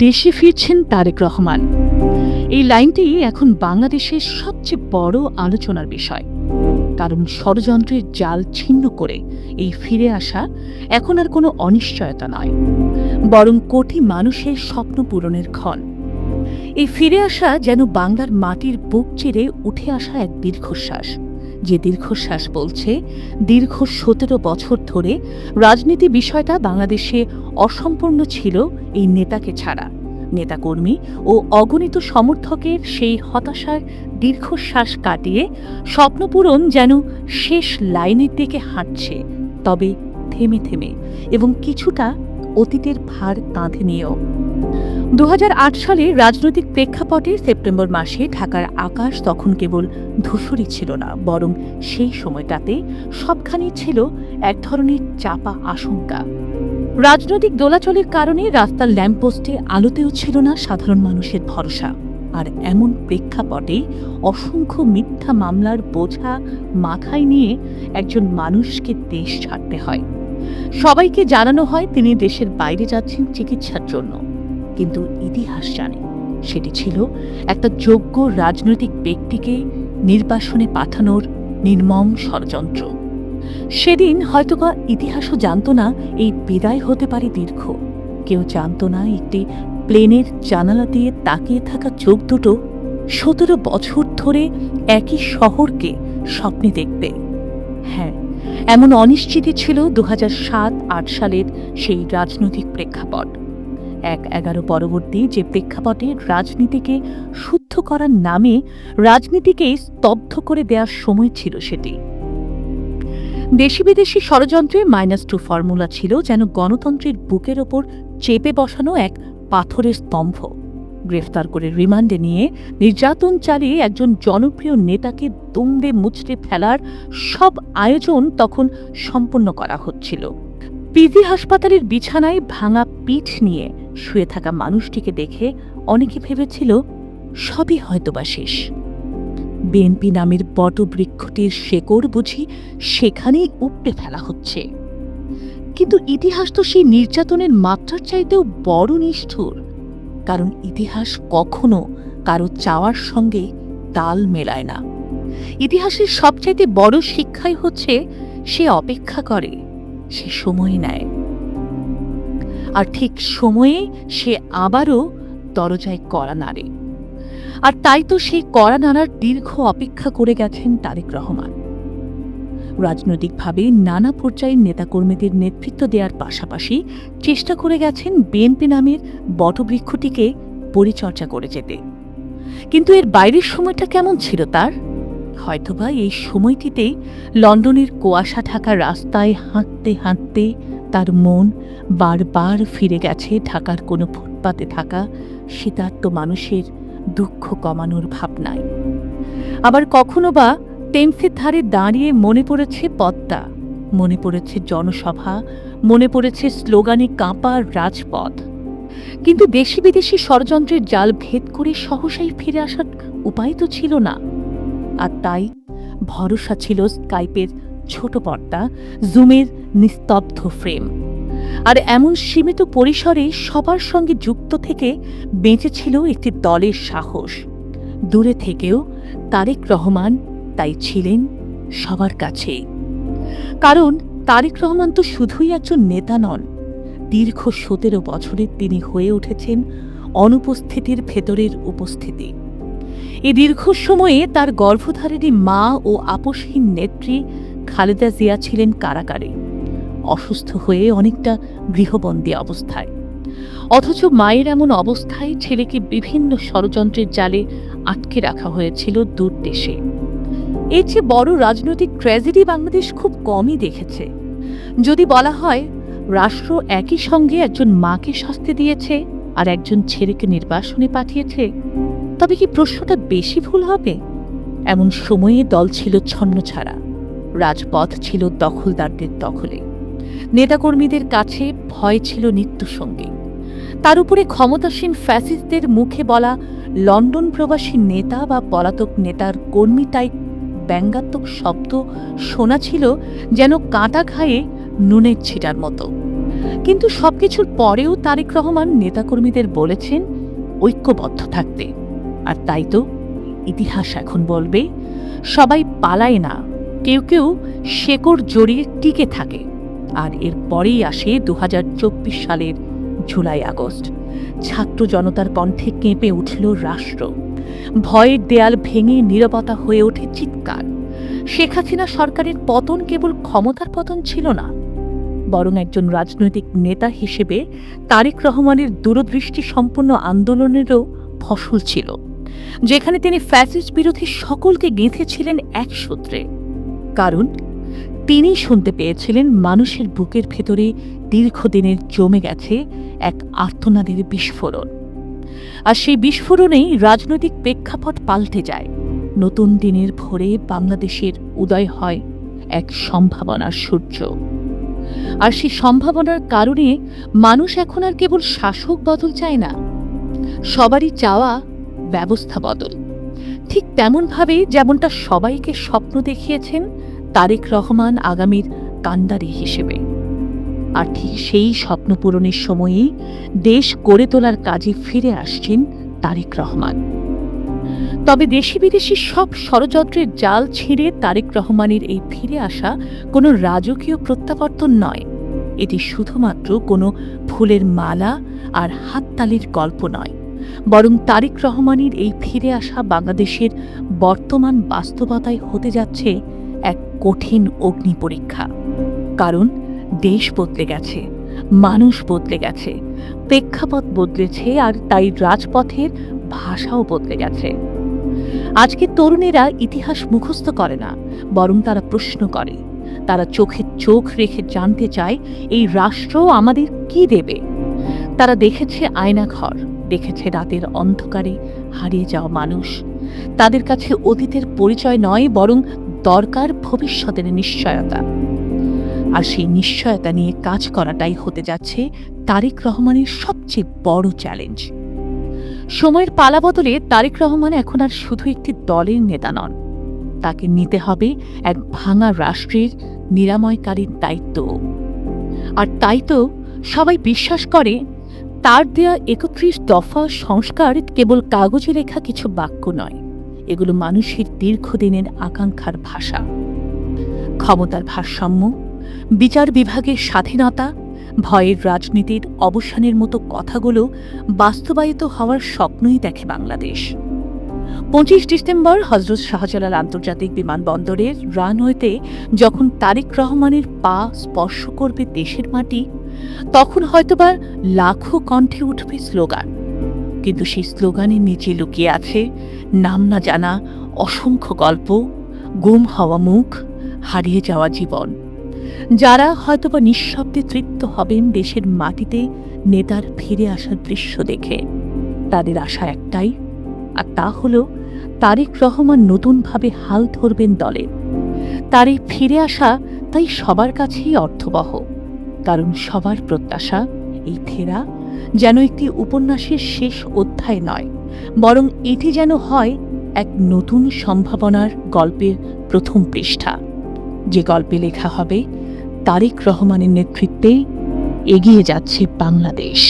দেশে ফিরছেন তারেক রহমান। এই লাইনটি এখন বাংলাদেশের সবচেয়ে বড় আলোচনার বিষয়। কারণ ষড়যন্ত্রের জাল ছিন্ন করে এই ফিরে আসা এখন আর কোনো অনিশ্চয়তা নয়, বরং কোটি মানুষের স্বপ্ন পূরণের ক্ষণ। এই ফিরে আসা যেন বাংলার মাটির বুক চিরে উঠে আসা এক দীর্ঘশ্বাস, যে দীর্ঘশ্বাস বলছে দীর্ঘ ১৭ বছর ধরে রাজনীতি বিষয়টা বাংলাদেশে অসম্পূর্ণ ছিল এই নেতাকে ছাড়া। নেতাকর্মী ও অগণিত সমর্থকের সেই হতাশার দীর্ঘশ্বাস কাটিয়ে স্বপ্নপূরণ যেন শেষ লাইনের দিকে হাঁটছে, তবে থেমে থেমে এবং কিছুটা অতীতের ভার কাঁধে নিয়েও। ২০০৮ সালে রাজনৈতিক প্রেক্ষাপটে সেপ্টেম্বর মাসে ঢাকার আকাশ তখন কেবল ধূসরই ছিল না, বরং সেই সময়টাতে সবখানেই ছিল এক ধরনের চাপা আশঙ্কা। রাজনৈতিক দোলাচলের কারণে রাস্তার ল্যাম্পপোস্টে আলোতেও ছিল না সাধারণ মানুষের ভরসা। আর এমন প্রেক্ষাপটে অসংখ্য মিথ্যা মামলার বোঝা মাথায় নিয়ে একজন মানুষকে দেশ ছাড়তে হয়। সবাইকে জানানো হয় তিনি দেশের বাইরে যাচ্ছেন চিকিৎসার জন্য, কিন্তু ইতিহাস জানে সেটি ছিল একটা যোগ্য রাজনৈতিক ব্যক্তিকে নির্বাসনে পাঠানোর নির্মম ষড়যন্ত্র। সেদিন হয়তোবা ইতিহাসও জানত না এই বিদায় হতে পারে দীর্ঘ। কেউ জানত না একটি প্লেনের জানালা দিয়ে তাকিয়ে থাকা চোখ দুটো ১৭ বছর ধরে একই শহরকে স্বপ্নে দেখবে। হ্যাঁ, এমন অনিশ্চিতই ছিল ২০০৭-৮ সালের সেই রাজনৈতিক প্রেক্ষাপট। ১/১১ পরবর্তী যে প্রেক্ষাপটে রাজনীতিকে শুদ্ধ করার নামে রাজনীতিকেই স্তব্ধ করে দেওয়ার সময় ছিল সেটি। দেশি বিদেশি ষড়যন্ত্রে -2 ফর্মুলা ছিল যেন গণতন্ত্রের বুকের ওপর চেপে বসানো এক পাথরের স্তম্ভ। গ্রেফতার করে রিমান্ডে নিয়ে নির্যাতন চালিয়ে একজন জনপ্রিয় নেতাকে দুমড়ে মুচড়ে ফেলার সব আয়োজন তখন সম্পন্ন করা হচ্ছিল। পিজি হাসপাতালের বিছানায় ভাঙা পিঠ নিয়ে শুয়ে থাকা মানুষটিকে দেখে অনেকে ভেবেছিল সবই হয়তোবা শেষ। বিএনপি নামের বটবৃক্ষটির শেকড় বুঝি সেখানেই উপড়ে ফেলা হচ্ছে। কিন্তু ইতিহাস তো সেই নির্যাতনের মাত্রার চাইতেও বড় নিষ্ঠুর, কারণ ইতিহাস কখনো কারো চাওয়ার সঙ্গে তাল মেলায় না। ইতিহাসের সবচাইতে বড় শিক্ষাই হচ্ছে সে অপেক্ষা করে, সে সময় নেয়, আর ঠিক সময়ে সে আবারও দরজায় কড়া নাড়ে। আর তাই তো সেই কড়া নাড়ার দীর্ঘ অপেক্ষা করে গেছেন তারেক রহমান। রাজনৈতিকভাবে নানা পর্যায়ের নেতাকর্মীদের নেতৃত্ব দেওয়ার পাশাপাশি চেষ্টা করে গেছেন বিএনপি নামের বটবৃক্ষটিকে পরিচর্যা করে যেতে। কিন্তু এর বাইরের সময়টা কেমন ছিল তার? হয়তোবা এই সময়টিতেই লন্ডনের কুয়াশা ঢাকা রাস্তায় হাঁটতে হাঁটতে তার মন বারবার ফিরে গেছে ঢাকার কোনো ফুটপাতে থাকা শীতার্ত মানুষের দুঃখ কমানোর ভাবনায়। আবার কখনো বা টেমসের ধারে দাঁড়িয়ে মনে পড়েছে পদ্মা, মনে পড়েছে জনসভা, মনে পড়েছে স্লোগানে কাঁপা রাজপথ। কিন্তু দেশি বিদেশি ষড়যন্ত্রের জাল ভেদ করে সহসাই ফিরে আসার উপায় তো ছিল না। আর তাই ভরসা ছিল স্কাইপের ছোট পর্দা, জুমের নিস্তব্ধ ফ্রেম, আর এমন সীমিত পরিসরে সবার সঙ্গে যুক্ত থেকে বেঁচেছিল একটি দলের সাহস। দূরে থেকেও তারেক রহমান তাই ছিলেন সবার কাছে। কারণ তারেক রহমান তো শুধুই একজন নেতা নন, দীর্ঘ ১৭ বছরে তিনি হয়ে উঠেছেন অনুপস্থিতির ভেতরের উপস্থিতি। এই দীর্ঘ সময়ে তার গর্ভধারিণী মা ও আপসহীন নেত্রী খালেদা জিয়া ছিলেন কারাগারে, অসুস্থ হয়ে অনেকটা গৃহবন্দী অবস্থায়। অথচ মায়ের এমন অবস্থায় ছেলেকে বিভিন্ন ষড়যন্ত্রের জালে আটকে রাখা হয়েছিল দূর দেশে। এর চেয়ে বড় রাজনৈতিক ট্র্যাজেডি বাংলাদেশ খুব কমই দেখেছে। যদি বলা হয় রাষ্ট্র একই সঙ্গে একজন মাকে শাস্তি দিয়েছে আর একজন ছেলেকে নির্বাসনে পাঠিয়েছে, তবে কি প্রশ্নটা বেশি ভুল হবে? এমন সময়ে দল ছিল ছন্নছাড়া, রাজপথ ছিল দখলদারদের দখলে, নেতাকর্মীদের কাছে ভয় ছিল নিত্যসঙ্গী। তার উপরে ক্ষমতাসীন ফ্যাসিস্টদের মুখে বলা লন্ডন প্রবাসী নেতা বা পলাতক নেতার কর্মীটাই ব্যঙ্গাত্মক শব্দ শোনা ছিল যেন কাঁটা ঘায়ে নুনের ছিটার মতো। কিন্তু সবকিছুর পরেও তারেক রহমান নেতাকর্মীদের বলেছেন ঐক্যবদ্ধ থাকতে। আর তাই তো ইতিহাস এখন বলবে, সবাই পালায় না, কেউ কেউ শেকড় জড়িয়ে টিকে থাকে। আর এরপরেই আসে ২০২৪ সালের জুলাই আগস্ট। ছাত্র জনতার কণ্ঠে কেঁপে উঠল রাষ্ট্র। ভয়ের দেয়াল ভেঙে নীরবতা হয়ে ওঠে চিৎকার। শেখ হাসিনা সরকারের পতন কেবল ক্ষমতার পতন ছিল না, বরং একজন রাজনৈতিক নেতা হিসেবে তারেক রহমানের দূরদৃষ্টি সম্পন্ন আন্দোলনেরও ফসল ছিল, যেখানে তিনি ফ্যাসিস্ট বিরোধী সকলকে গেঁথেছিলেন এক সূত্রে। কারণ তিনি শুনতে পেয়েছিলেন মানুষের বুকের ভেতরে দীর্ঘদিনের জমে গেছে এক আর্তনাদের বিস্ফোরণ। আর সেই বিস্ফোরণেই রাজনৈতিক প্রেক্ষাপট পাল্টে যায়। নতুন দিনের ভোরে বাংলাদেশের উদয় হয় এক সম্ভাবনার সূর্য। আর সেই সম্ভাবনার কারণে মানুষ এখন আর কেবল শাসক বদল চায় না, সবারই চাওয়া ব্যবস্থা বদল। ঠিক তেমনভাবে যেমনটা সবাইকে স্বপ্ন দেখিয়েছেন তারেক রহমান আগামীর কান্ডারি হিসেবে। আর ঠিক সেই স্বপ্ন পূরণের সময়েই দেশ গড়ে তোলার কাজে ফিরে আসছেন তারেক রহমান। তবে দেশি বিদেশি সব ষড়যন্ত্রের জাল ছিঁড়ে তারেক রহমানের এই ফিরে আসা কোনো রাজকীয় প্রত্যাবর্তন নয়। এটি শুধুমাত্র কোনো ফুলের মালা আর হাততালির গল্প নয়, বরং তারেক রহমানের এই ফিরে আসা বাংলাদেশের বর্তমান বাস্তবতায় হতে যাচ্ছে এক কঠিন অগ্নি পরীক্ষা। কারণ দেশ বদলে গেছে, মানুষ বদলে গেছে, প্রেক্ষাপট বদলেছে, আর তাই রাজপথের ভাষাও বদলে গেছে। আজকের তরুণেরা ইতিহাস মুখস্থ করে না, বরং তারা প্রশ্ন করে। তারা চোখে চোখ রেখে জানতে চায় এই রাষ্ট্র আমাদের কি দেবে। তারা দেখেছে আয়নাঘর, দেখেছে রাতের অন্ধকারে হারিয়ে যাওয়া মানুষ। তাদের কাছে অতীতের পরিচয় নয়, বরং দরকার ভবিষ্যতের নিশ্চয়তা। আর সেই নিশ্চয়তা নিয়ে কাজ করাটাই হতে যাচ্ছে তারেক রহমানের সবচেয়ে বড় চ্যালেঞ্জ। সময়ের পালা বদলে তারেক রহমান এখন আর শুধু একটি দলের নেতা নন, তাকে নিতে হবে এক ভাঙা রাষ্ট্রের নিরাময়কারীর দায়িত্ব। আর তাই তো সবাই বিশ্বাস করে তার দেয়া ৩১ দফা সংস্কার কেবল কাগজে লেখা কিছু বাক্য নয়, এগুলো মানুষের দীর্ঘদিনের আকাঙ্ক্ষার ভাষা। ক্ষমতার ভারসাম্য, বিচার বিভাগের স্বাধীনতা, ভয়ের রাজনীতির অবসানের মতো কথাগুলো বাস্তবায়িত হওয়ার স্বপ্নই দেখে বাংলাদেশ। ২৫ ডিসেম্বর হযরত শাহজালাল আন্তর্জাতিক বিমানবন্দরের রানওয়েতে যখন তারেক রহমানের পা স্পর্শ করবে দেশের মাটি, তখন হয়তোবা লাখো কণ্ঠে উঠবে স্লোগান। কিন্তু সেই স্লোগানের নিচে লুকিয়ে আছে নাম না জানা অসংখ্য গল্প, গুম হওয়া মুখ, হারিয়ে যাওয়া জীবন। যারা হয়তোবা নিঃশব্দে তৃপ্ত হবেন দেশের মাটিতে নেতার ফিরে আসার দৃশ্য দেখে। তাদের আশা একটাই, আর তা হলো তারেক রহমান নতুনভাবে হাল ধরবেন দলে। তার এই ফিরে আসা তাই সবার কাছেই অর্থবহ, কারণ সবার প্রত্যাশা এই ফেরা যেন একটি উপন্যাসের শেষ অধ্যায় নয়, বরং এটি যেন হয় এক নতুন সম্ভাবনার গল্পের প্রথম পৃষ্ঠা, যে গল্পে লেখা হবে তারেক রহমানের নেতৃত্বে এগিয়ে যাচ্ছে বাংলাদেশ।